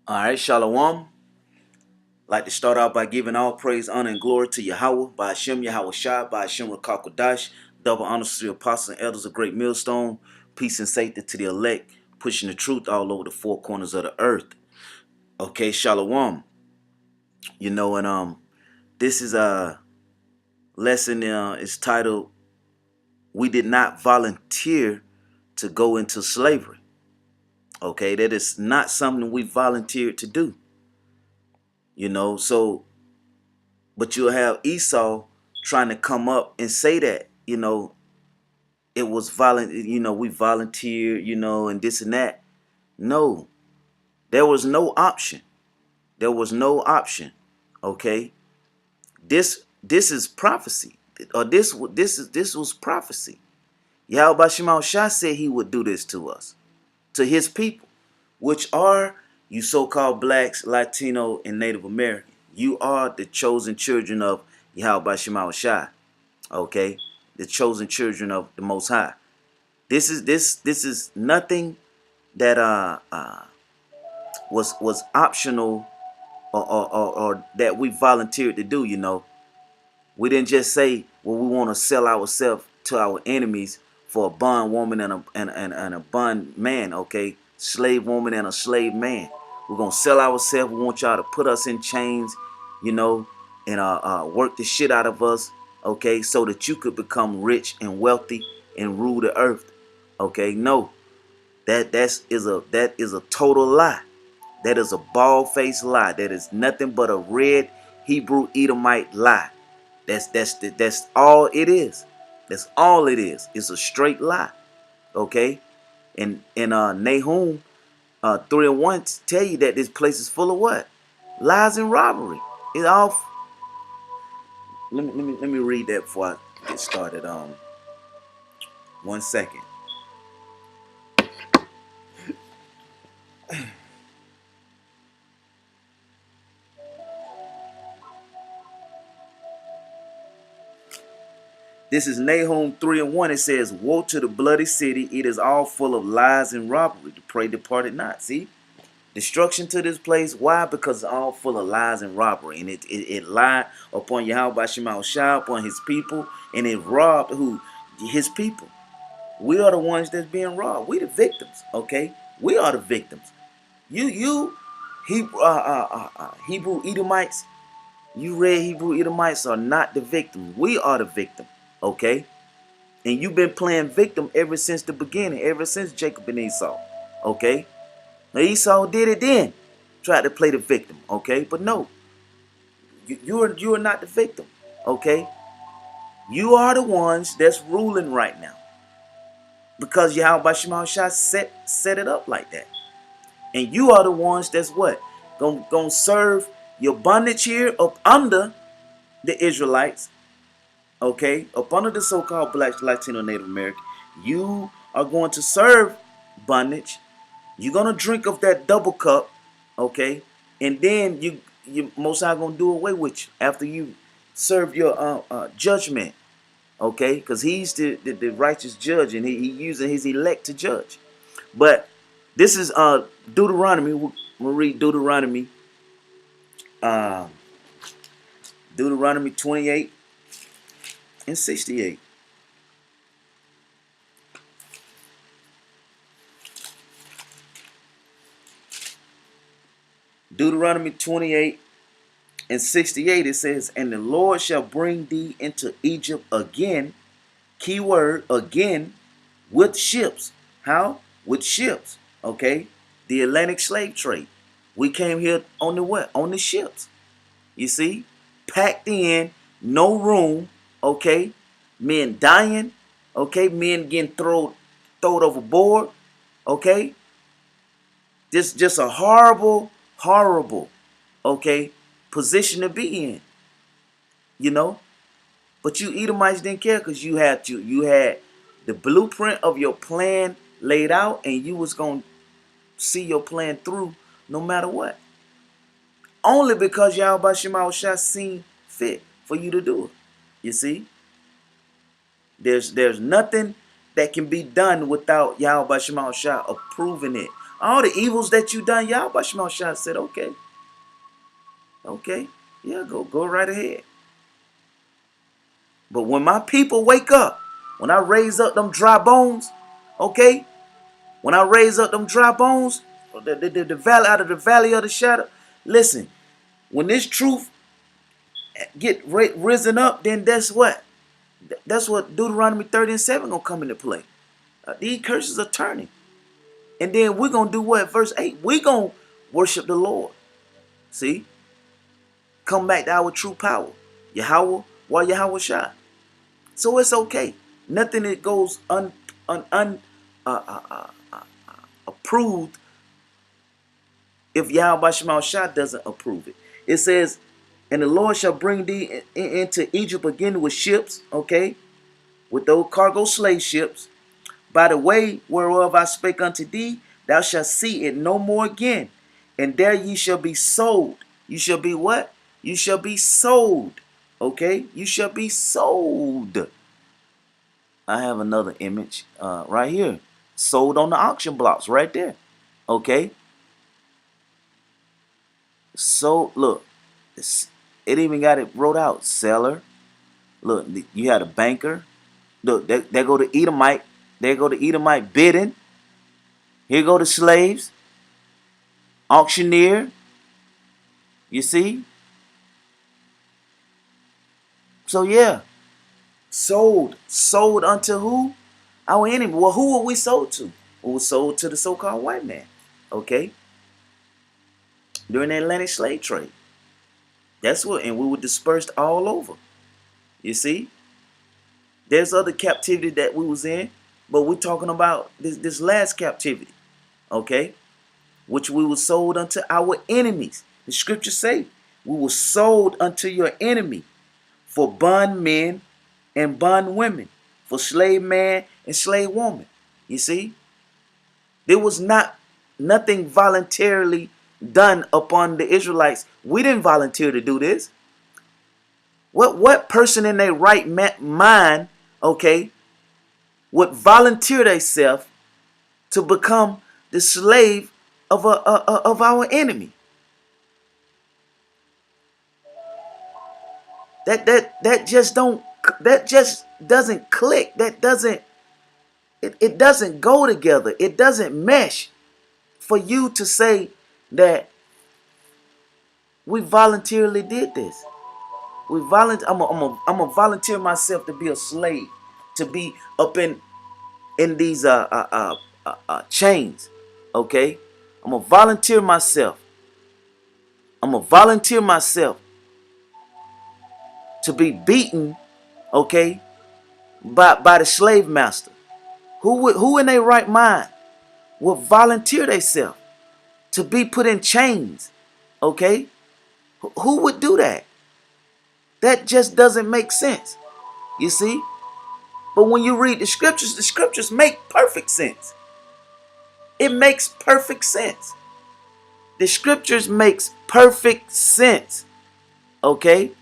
All right, Shalom. Like to start out by giving all praise, honor, and glory to Yahweh, by Hashem Yahweh Shai, by Hashem Rakakwadash, double honors to the apostles and elders of Great Millstone, peace and safety to the elect, pushing the truth all over the four corners of the earth. Okay, Shalom. And this is a lesson. Is titled "We Did Not Volunteer to Go into Slavery." Okay, that is not something we volunteered to do. So but you'll have Esau trying to come up and say that, it was we volunteered, and this and that. No, there was no option. There was no option. Okay. This is prophecy. Or this was prophecy. Yahweh Shemal Shah said he would do this to us, to his people, which are you so-called blacks, Latino, and Native American. You are the chosen children of Yahweh Shemal Shah. Okay, the chosen children of the Most High. This is nothing that was optional or that we volunteered to do. We didn't just say, well, we want to sell ourselves to our enemies for a bond woman and a bond man. Okay, slave woman and a slave man. We're gonna sell ourselves. We want y'all to put us in chains, and work the shit out of us. Okay, so that you could become rich and wealthy and rule the earth. Okay, no, that is a total lie. That is a bald-faced lie. That is nothing but a red Hebrew Edomite lie. That's all it is. That's all it is. It's a straight lie. Okay, and Nahum 3:1 tell you that this place is full of what? Lies and robbery. It's all. Let me read that before I get started. 1 second. This is Nahum 3:1. It says, "Woe to the bloody city! It is all full of lies and robbery. The prey departed not." See, destruction to this place. Why? Because it's all full of lies and robbery, and it lied upon Yahweh Shemal Shah, upon his people, and it robbed who? His people. We are the ones that's being robbed. We the victims. Okay, we are the victims. You, Hebrew Edomites. You red Hebrew Edomites are not the victim. We are the victim. Okay, and you've been playing victim ever since the beginning, ever since Jacob and Esau. Okay, now Esau did it then, tried to play the victim. Okay, but no, you are not the victim. Okay, you are the ones that's ruling right now because Yahweh Shemal Shah set it up like that. And you are the ones that's what? Gonna serve your bondage here up under the Israelites, okay? Up under the so-called Black, Latino, Native American. You are going to serve bondage. You're gonna drink of that double cup, okay? And then you most are gonna do away with you after you serve your judgment, okay? Because he's the righteous judge, and he using his elect to judge. But this is Deuteronomy. We'll read Deuteronomy. Deuteronomy 28 and 68. Deuteronomy 28 and 68, it says, "And the Lord shall bring thee into Egypt again," keyword again, "with ships." How? With ships. Okay? The Atlantic slave trade. We came here on the what? On the ships. You see? Packed in, no room, okay? Men dying, okay? Men getting thrown overboard, okay? Just a horrible, okay, position to be in, you know? But you Edomites didn't care because you had the blueprint of your plan laid out, and you was going to see your plan through no matter what. Only because Yahweh Shemal Shah seen fit for you to do it. You see? There's nothing that can be done without Yahweh Shemal Shah approving it, all the evils that you done, Yahweh Shema Shah said, okay, okay, yeah, go right ahead. But when my people wake up, when I raise up them dry bones, okay, when I raise up them dry bones, the valley out of the valley of the shadow, listen, when this truth get risen up, then that's what? That's what Deuteronomy 30 and 7 gonna come into play. These curses are turning. And then we're gonna do what? Verse 8. We're gonna worship the Lord. See? Come back to our true power. Yahweh, while Yahweh shine. So it's okay. Nothing that goes approved if Yahweh Shema Shah doesn't approve it. It says, and the Lord shall bring thee into Egypt again with ships, okay? With those cargo slave ships. By the way whereof I spake unto thee, thou shalt see it no more again. And there ye shall be sold. You shall be what? You shall be sold. Okay? You shall be sold. I have another image right here. Sold on the auction blocks right there. Okay? So, look. It even got it wrote out. Seller. Look, you had a banker. Look, there go the Edomite. There go the Edomite bidding. Here go the slaves. Auctioneer. You see? So yeah. Sold. Sold unto who? Our enemy. Well, who were we sold to? We were sold to the so-called white man. Okay? During the Atlantic slave trade. That's what, and we were dispersed all over. You see? There's other captivity that we was in, but we're talking about this last captivity. Okay? Which we were sold unto our enemies. The scriptures say, we were sold unto your enemy for bondmen and bondwomen, for slave man and slave woman. You see? There was nothing voluntarily done upon the Israelites. We didn't volunteer to do this. What person in their right mind, okay, would volunteer themselves to become the slave of our enemy? That just doesn't click. It doesn't go together. It doesn't mesh for you to say that we voluntarily did this. I'm gonna volunteer myself to be a slave, to be up in these chains. Okay, I'm gonna volunteer myself. I'm gonna volunteer myself to be beaten, okay, by the slave master. Who in their right mind would volunteer themselves to be put in chains? Okay, who would do that? That just doesn't make sense. You see? But when you read the scriptures make perfect sense. It makes perfect sense. The scriptures makes perfect sense. Okay?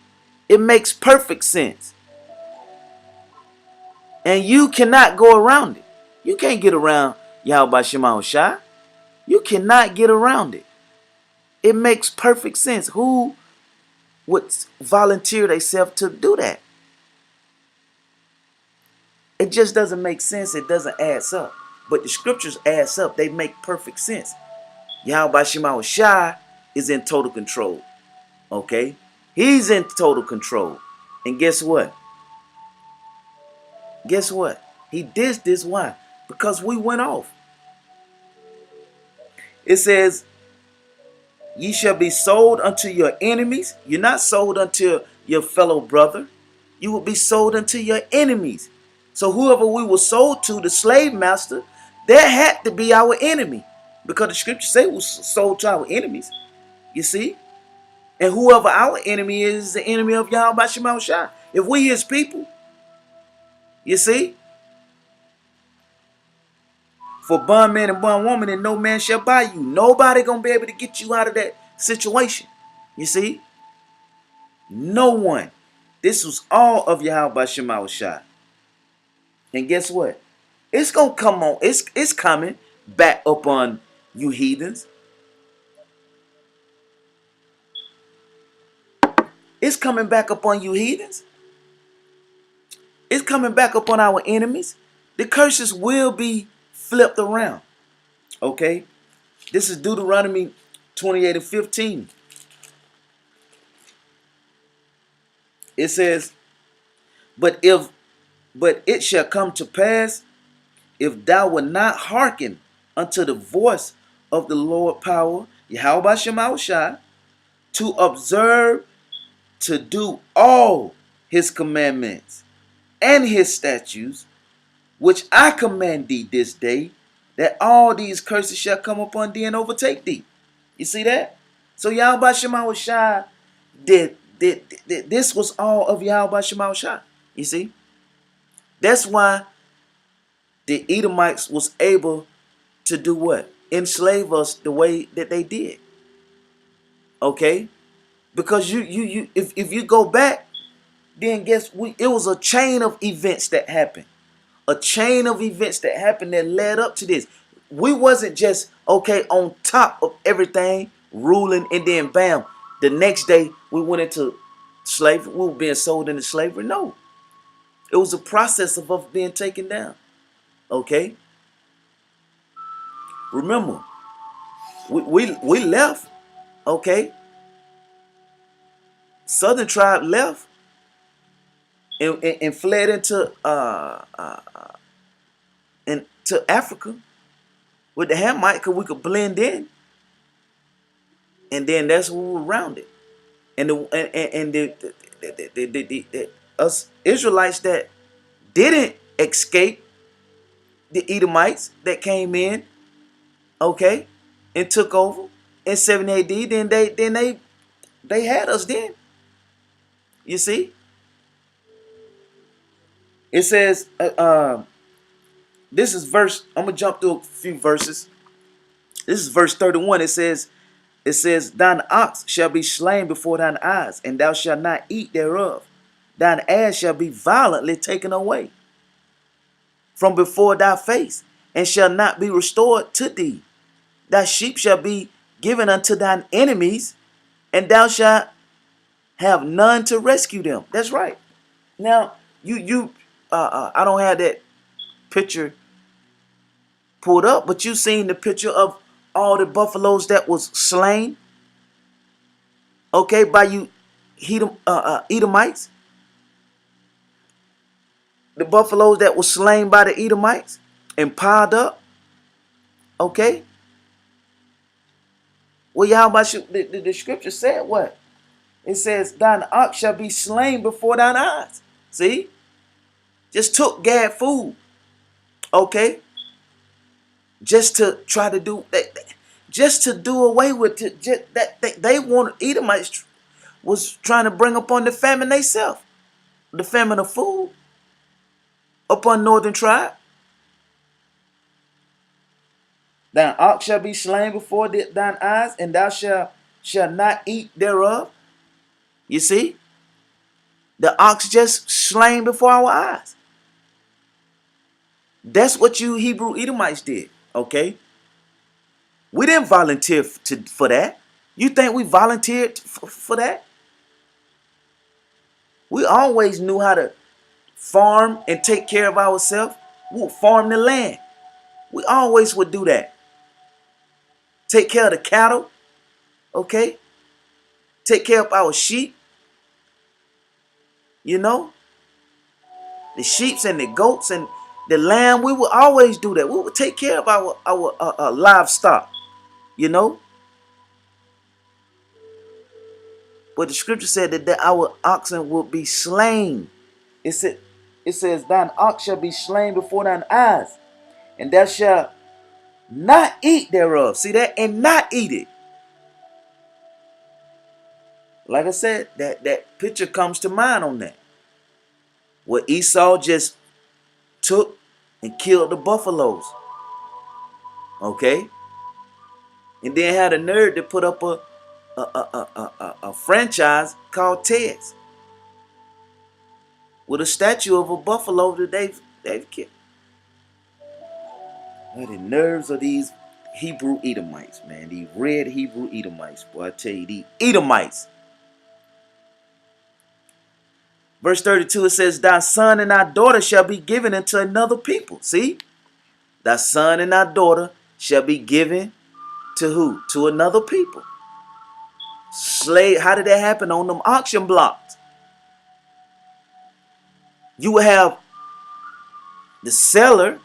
It makes perfect sense. And you cannot go around it. You can't get around Yahweh Shema Shah. You cannot get around it. It makes perfect sense. Who would volunteer themselves to do that? It just doesn't make sense. It doesn't add up. But the scriptures adds up. They make perfect sense. Yahweh Shema Shah is in total control. Okay? He's in total control. And guess what? Guess what? He did this. Why? Because we went off. It says, ye shall be sold unto your enemies. You're not sold unto your fellow brother. You will be sold unto your enemies. So whoever we were sold to, the slave master, that had to be our enemy. Because the scriptures say we were sold to our enemies. You see? And whoever our enemy is the enemy of Yahweh Shema Shah. If we his people, you see? For bondman and bondwoman, and no man shall buy you. Nobody gonna be able to get you out of that situation. You see? No one. This was all of Yahweh Shema Shah. And guess what? It's gonna come on. It's coming back upon you heathens. It's coming back upon you heathens. It's coming back upon our enemies. The curses will be flipped around. Okay? This is Deuteronomy 28 and 15. It says, But it shall come to pass, if thou wilt not hearken unto the voice of the Lord power, Yahweh Shemaushai, to observe to do all his commandments and his statutes, which I command thee this day, that all these curses shall come upon thee and overtake thee. You see that? So Yahweh Shemaushai did this was all of Yahweh Shemaushai. You see? That's why the Edomites was able to do what? Enslave us the way that they did. Okay? Because if you go back, then it was a chain of events that happened. A chain of events that happened that led up to this. We wasn't just on top of everything, ruling, and then bam, the next day we went into slavery. We were being sold into slavery. No. It was a process of us being taken down. Okay? Remember, we left. Okay? Southern tribe left and fled into Africa with the Hamite, because we could blend in, and then that's when we were rounded. And the us Israelites that didn't escape the Edomites that came in, okay, and took over in 70 AD, then they had us then. You see? It says, this is verse, I'm going to jump through a few verses. This is verse 31. It says, thine ox shall be slain before thine eyes, and thou shalt not eat thereof. Thine ass shall be violently taken away from before thy face, and shall not be restored to thee. Thy sheep shall be given unto thine enemies, and thou shalt have none to rescue them. That's right. Now, I don't have that picture pulled up, but you seen the picture of all the buffaloes that was slain, okay, by you Edomites. The buffaloes that was slain by the Edomites and piled up, okay. Well, Yahweh, the scripture said what? It says, thine ox shall be slain before thine eyes. See? Just took Gad food, okay, just to try to do that, just to do away with it. Just that they wanted, Edomites was trying to bring upon the famine themselves, the famine of food upon northern tribe. Thine ox shall be slain before thine eyes, and thou shalt not eat thereof. You see? The ox just slain before our eyes. That's what you Hebrew Edomites did, okay? We didn't volunteer for that. You think we volunteered for that? We always knew how to farm and take care of ourselves. We would farm the land. We always would do that. Take care of the cattle, okay? Take care of our sheep. You know? The sheep and the goats and the lamb, we would always do that. We would take care of our livestock, you know? But the scripture said that our oxen will be slain. It says, thine ox shall be slain before thine eyes, and thou shalt not eat thereof. See that? And not eat it. Like I said, that picture comes to mind on that. Where Esau just took and killed the buffaloes. Okay? And then had a nerve to put up a franchise called Ted's, with a statue of a buffalo that they've killed. What the nerves of these Hebrew Edomites, man. These red Hebrew Edomites. Boy, I tell you, these Edomites. Verse 32, it says, thy son and thy daughter shall be given unto another people. See? Thy son and thy daughter shall be given to who? To another people. Slave. How did that happen? On them auction blocks. You will have the seller.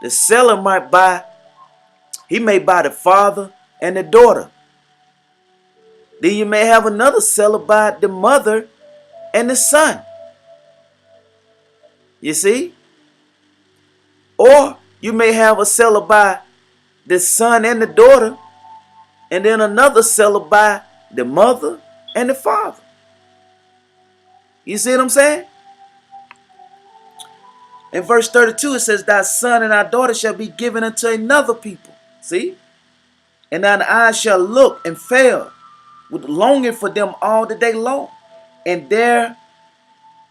The seller might buy, he may buy the father and the daughter. Then you may have another seller buy the mother and the son. You see? Or you may have a seller buy the son and the daughter, and then another seller buy the mother and the father. You see what I'm saying? In verse 32 it says, thy son and thy daughter shall be given unto another people. See? And thine eyes shall look and fail with longing for them all the day long. And there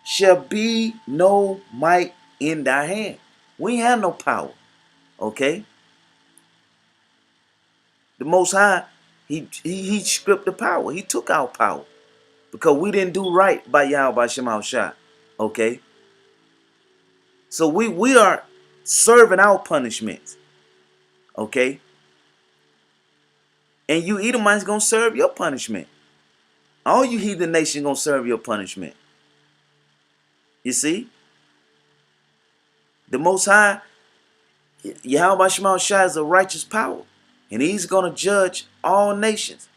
shall be no might in thy hand. We ain't have no power. Okay? The Most High, he stripped the power. He took our power. Because we didn't do right by Yahweh Shema Shai. Okay? So we are serving our punishments. Okay? And you Edomites gonna serve your punishment. All you heathen nations gonna serve your punishment. You see? The Most High, Yahweh Shema Shai is a righteous power. And he's gonna judge all nations.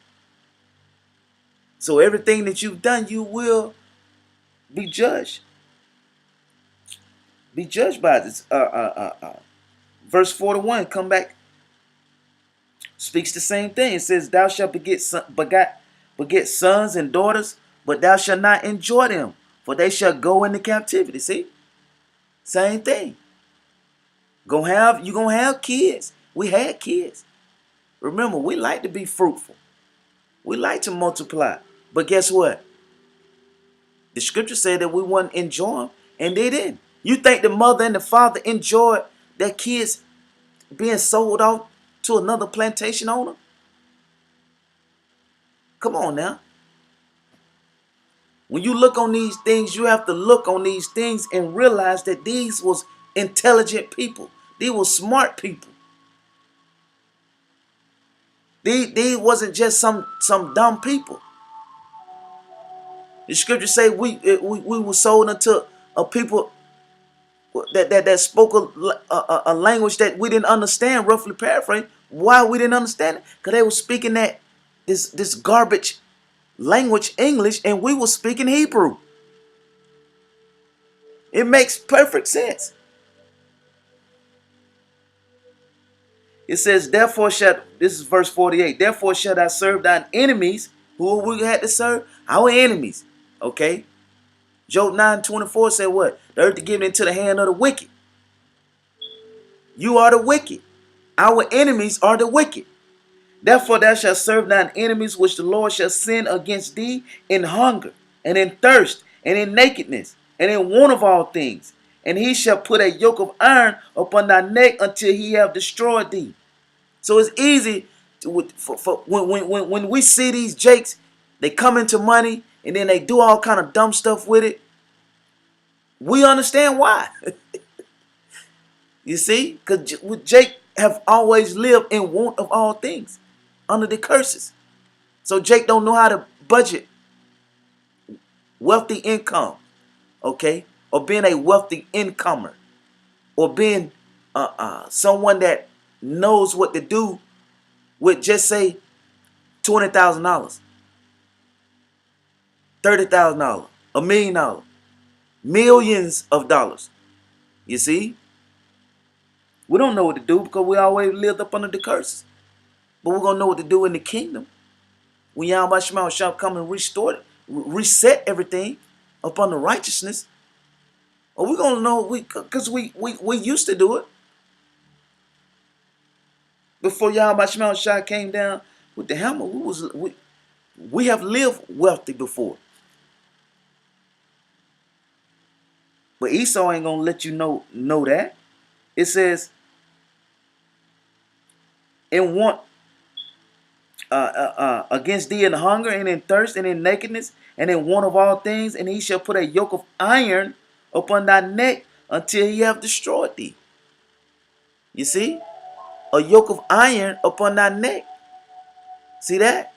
So everything that you've done, you will be judged. Be judged by this. Verse 41, come back. Speaks the same thing. It says, thou shalt beget sons and daughters, but thou shalt not enjoy them, for they shall go into captivity. See? Same thing. You're gonna have kids. We had kids. Remember, we like to be fruitful. We like to multiply. But guess what? The scripture said that we wouldn't enjoy them, and they didn't. You think the mother and the father enjoyed their kids being sold off to another plantation owner? Come on now. When you look on these things, you have to look on these things and realize that these was intelligent people. These were smart people. These wasn't just some dumb people. The scripture say we were sold unto a people that spoke a language that we didn't understand, roughly paraphrase. Why we didn't understand it? Because they were speaking this garbage language, English, and we were speaking Hebrew. It makes perfect sense. It says, therefore this is verse 48, therefore shall I serve thine enemies. Who we had to serve? Our enemies. Okay? Job 9:24 said what? The earth is given into the hand of the wicked. You are the wicked. Our enemies are the wicked. Therefore thou shalt serve thine enemies, which the Lord shall send against thee in hunger, and in thirst, and in nakedness, and in want of all things. And he shall put a yoke of iron upon thy neck until he have destroyed thee. So it's easy when we see these jakes, they come into money and then they do all kind of dumb stuff with it. We understand why. You see, because Jake have always lived in want of all things, under the curses. So Jake don't know how to budget wealthy income, okay, or being a wealthy incomer, or being someone that knows what to do with just say $20,000, $30,000, $1 million, millions of dollars. You see, we don't know what to do because we always lived up under the curses. But we're gonna know what to do in the kingdom when Yahweh Shema shall come and restore it, reset everything upon the righteousness. Or we're gonna know because we used to do it before Yahweh Shema Shah came down with the hammer. We have lived wealthy before. But Esau ain't gonna let you know that. It says, in want against thee in hunger and in thirst and in nakedness and in want of all things, and he shall put a yoke of iron upon thy neck until he have destroyed thee. You see? A yoke of iron upon thy neck. See that?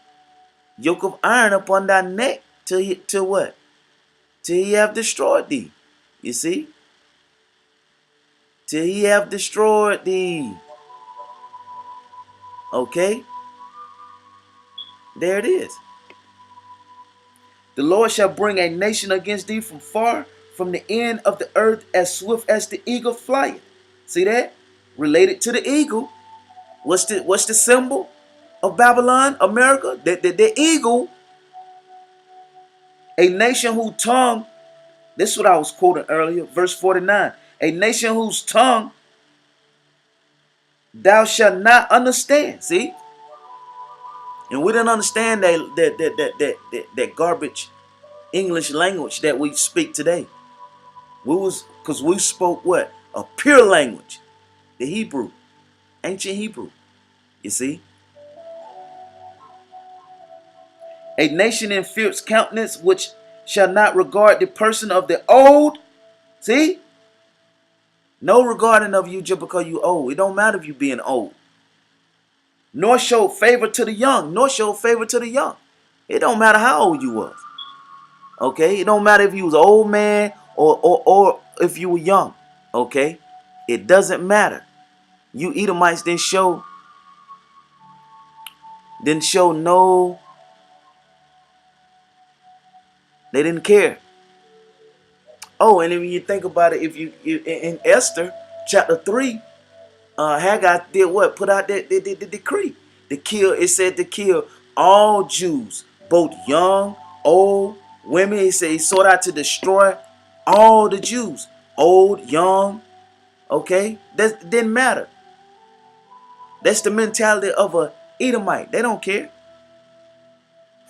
Yoke of iron upon thy neck till what? Till he have destroyed thee. You see? Till he have destroyed thee. Okay? There it is. The Lord shall bring a nation against thee from far, from the end of the earth, as swift as the eagle flieth. See that? Related to the eagle. What's the symbol of Babylon, America? The eagle. A nation whose tongue, this is what I was quoting earlier, verse 49. A nation whose tongue thou shalt not understand. See? And we didn't understand that garbage English language that we speak today. Because we spoke what? A pure language. The Hebrew. Ancient Hebrew. You see? A nation in fierce countenance which shall not regard the person of the old. See? No regarding of you just because you old. It don't matter if you being old. Nor show favor to the young. Nor show favor to the young. It don't matter how old you was. Okay? It don't matter if you was an old man or if you were young. Okay? It doesn't matter. You Edomites didn't show no, they didn't care. Oh, and if you think about it, if you in Esther chapter 3, Haggai did what? Put out the decree to kill. It said to kill all Jews, both young, old, women. He said he sought out to destroy all the Jews, old, young. Okay, that didn't matter. That's the mentality of a Edomite. They don't care.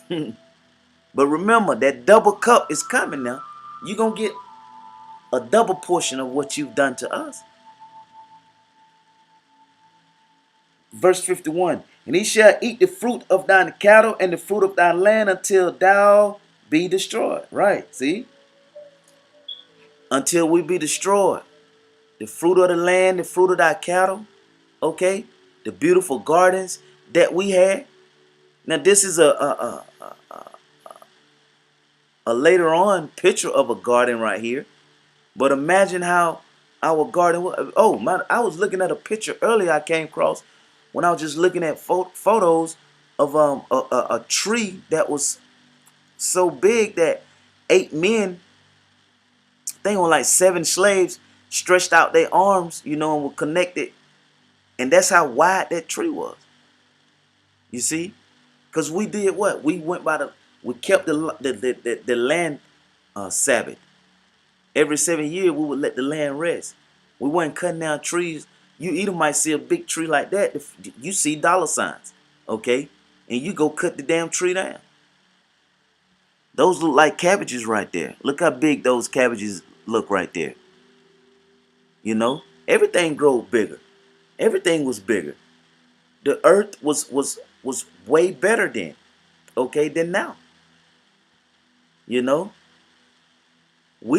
But remember, that double cup is coming now. You're going to get a double portion of what you've done to us. Verse 51. And he shall eat the fruit of thine cattle and the fruit of thy land until thou be destroyed. Right, see? Until we be destroyed. The fruit of the land, the fruit of thy cattle. Okay? The beautiful gardens that we had. Now this is a later on picture of a garden right here. But imagine how our garden was. Oh, I was looking at a picture earlier I came across when I was just looking at photos of a tree that was so big that 8 men, they were like 7 slaves, stretched out their arms, and were connected. And that's how wide that tree was. You see? Because we did what? We kept the land Sabbath. Every 7 years, we would let the land rest. We weren't cutting down trees. You either might see a big tree like that, you see dollar signs, okay? And you go cut the damn tree down. Those look like cabbages right there. Look how big those cabbages look right there. Everything grew bigger. Everything was bigger. The earth was way better then, okay, than now. We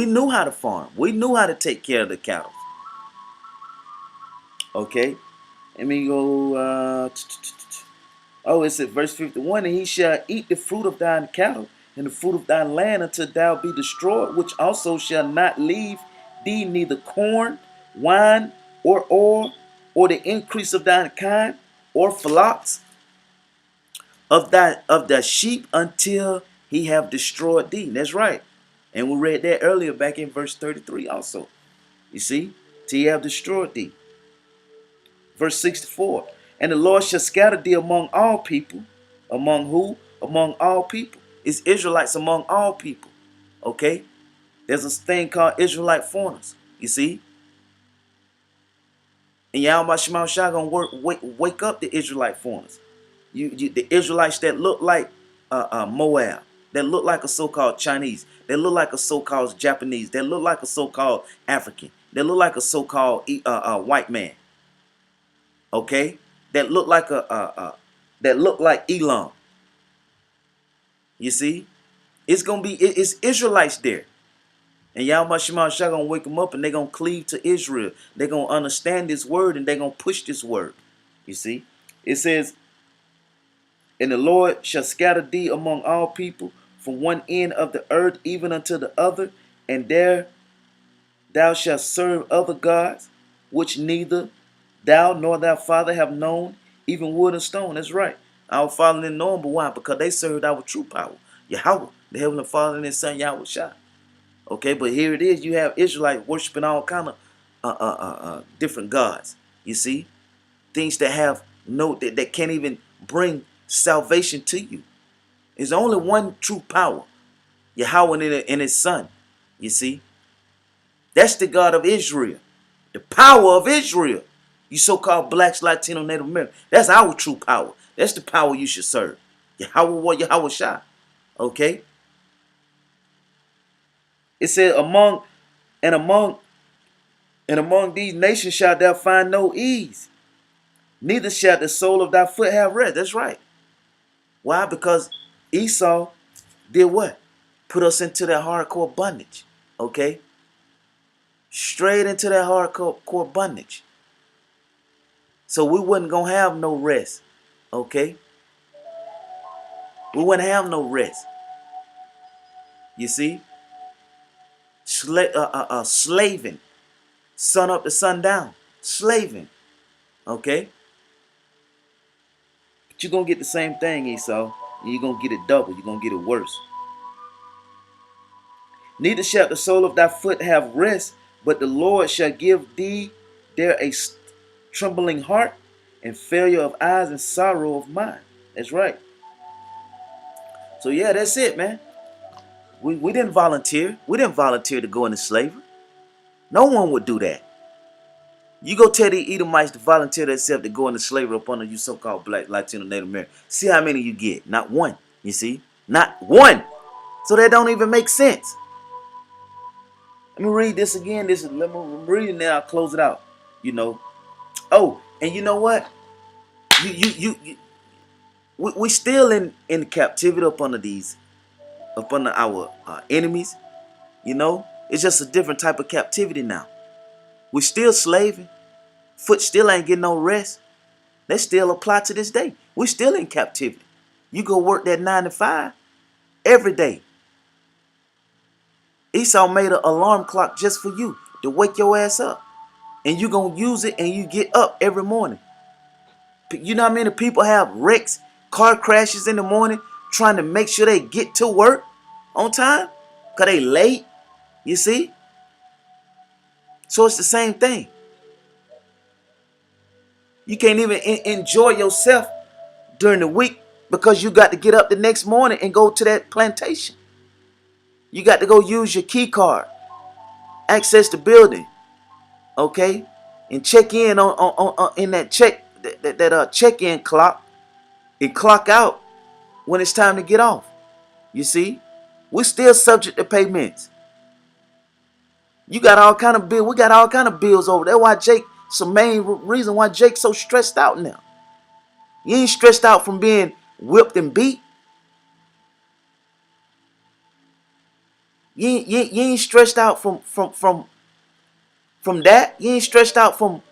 knew how to farm. We knew how to take care of the cattle. Okay. Let me go. It's at verse 51. And he shall eat the fruit of thine cattle and the fruit of thy land until thou be destroyed, which also shall not leave thee neither corn, wine, or oil, or the increase of thine kind, or flocks of thy sheep until he have destroyed thee. That's right. And we read that earlier back in verse 33 also. You see? Till he have destroyed thee. Verse 64. And the Lord shall scatter thee among all people. Among who? Among all people. It's Israelites among all people. Okay? There's a thing called Israelite foreigners. You see? And Yahweh Shema Shah gonna wake up the Israelite foreigners. The Israelites that look like Moab, that look like a so-called Chinese, that look like a so-called Japanese, that look like a so-called African, that look like a so-called white man. Okay? that look like that look like Elam. You see, it's gonna be it's Israelites there, and Yahweh Shema Shah gonna wake them up, and they gonna cleave to Israel. They gonna understand this word, and they gonna push this word. You see, it says, "And the Lord shall scatter thee among all people, from one end of the earth even unto the other, and there thou shalt serve other gods, which neither thou nor thy father have known, even wood and stone." That's right. Our father didn't know him, but why? Because they served our true power, Yahweh, the Heavenly Father and His Son Yahweh Shah. Okay, but here it is. You have Israelites worshiping all kind of different gods. You see, things that have no that can't even bring salvation to you. There's only one true power, Yahweh and His Son. You see, that's the God of Israel, the power of Israel. You so-called blacks, Latino, Native American. That's our true power. That's the power you should serve. Yahweh, Yahweh Shah. Okay. It said and among these nations shalt thou find no ease, neither shall the sole of thy foot have rest. That's right. Why? Because Esau did what? Put us into that hardcore bondage. Okay? Straight into that hardcore bondage. So we wasn't going to have no rest. Okay? We wouldn't have no rest. You see? Slaving. Sun up to sundown. Slaving. Okay? But you're going to get the same thing, Esau. And you're going to get it double. You're going to get it worse. Neither shall the sole of thy foot have rest, but the Lord shall give thee there a trembling heart and failure of eyes and sorrow of mind. That's right. So yeah, that's it, man. We didn't volunteer. We didn't volunteer to go into slavery. No one would do that. You go tell the Edomites to volunteer themselves to go into slavery up under you so-called black, Latino, Native American. See how many you get. Not one. You see? Not one. So that don't even make sense. Let me read this again. Let me read it, and then I'll close it out. You know. Oh, and you know what? We still in captivity up under our enemies. You know, it's just a different type of captivity now. We still slaving. Foot still ain't getting no rest. They still apply to this day. We still in captivity. You go work that 9 to 5 every day. Esau made an alarm clock just for you to wake your ass up. And you going to use it and you get up every morning. You know how many people have wrecks, car crashes in the morning trying to make sure they get to work on time? Because they late, you see? So it's the same thing. You can't even enjoy yourself during the week because you got to get up the next morning and go to that plantation. You got to go use your key card, access the building, okay, and check in on in that check-in clock and clock out when it's time to get off. You see, we're still subject to payments. You got all kind of bills. We got all kind of bills over there. Why Jake? It's the main reason why Jake's so stressed out now. You ain't stressed out from being whipped and beat. You ain't stressed out from that. You ain't stressed out from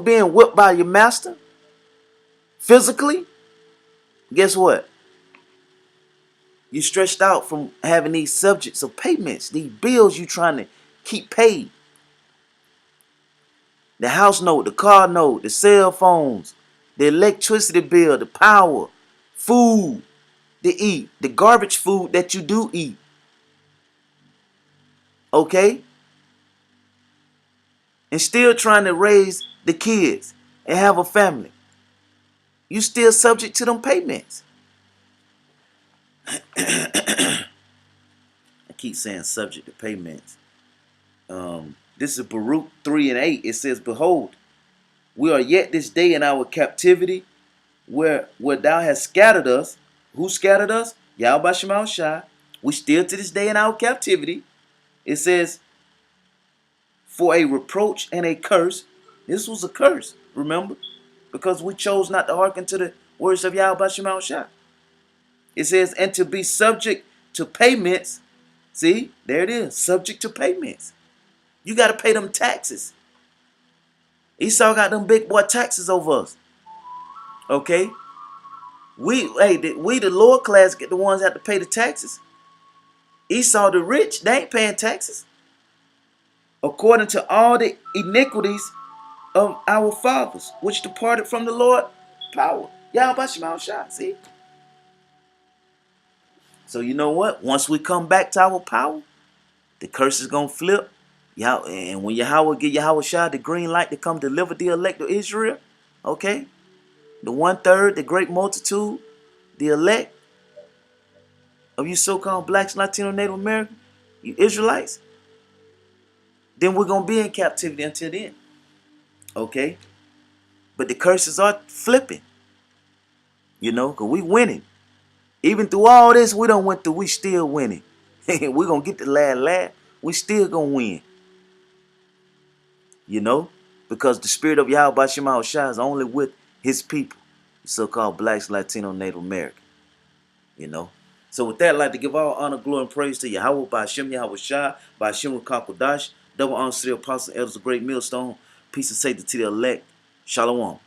being whipped by your master physically. Guess what? You stressed out from having these subjects of payments, these bills you trying to keep paid. The house note, the car note, the cell phones, the electricity bill, the power, food to eat, the garbage food that you do eat. Okay? And still trying to raise the kids and have a family. You still subject to them payments. I keep saying subject to payments. This is Baruch 3:8. It says, "Behold, we are yet this day in our captivity, where thou hast scattered us." Who scattered us? Yahweh Shema Shai. We still to this day in our captivity. It says, "For a reproach and a curse." This was a curse, remember? because we chose not to hearken to the words of Yahweh Shema Shah. It says, and to be subject to payments. See, there it is, subject to payments. You got to pay them taxes. Esau got them big boy taxes over us. Okay? We the lower class get the ones that have to pay the taxes. Esau the rich, they ain't paying taxes. According to all the iniquities of our fathers, which departed from the Lord power. Yahweh Shema Shah, see? So you know what? Once we come back to our power, the curse is gonna flip. And when Yahweh give Yahweh Shah the green light to come deliver the elect of Israel, okay? The 1/3, the great multitude, the elect of you so-called blacks, Latino, Native American, you Israelites, then we're gonna be in captivity until then. Okay? But the curses are flipping. You know, because we winning. Even through all this we done went through, we still winning. We're gonna get the last laugh. We still gonna win. You know? Because the spirit of Yahweh Shema Shah is only with his people. So-called blacks, Latino, Native American. You know? So with that, I'd like to give all honor, glory, and praise to Yahweh by Hashem Yahweh Shah, by Hashem Kakodash, double honor to the apostle, elders of great millstone. Peace and safety to the elect. Shalom.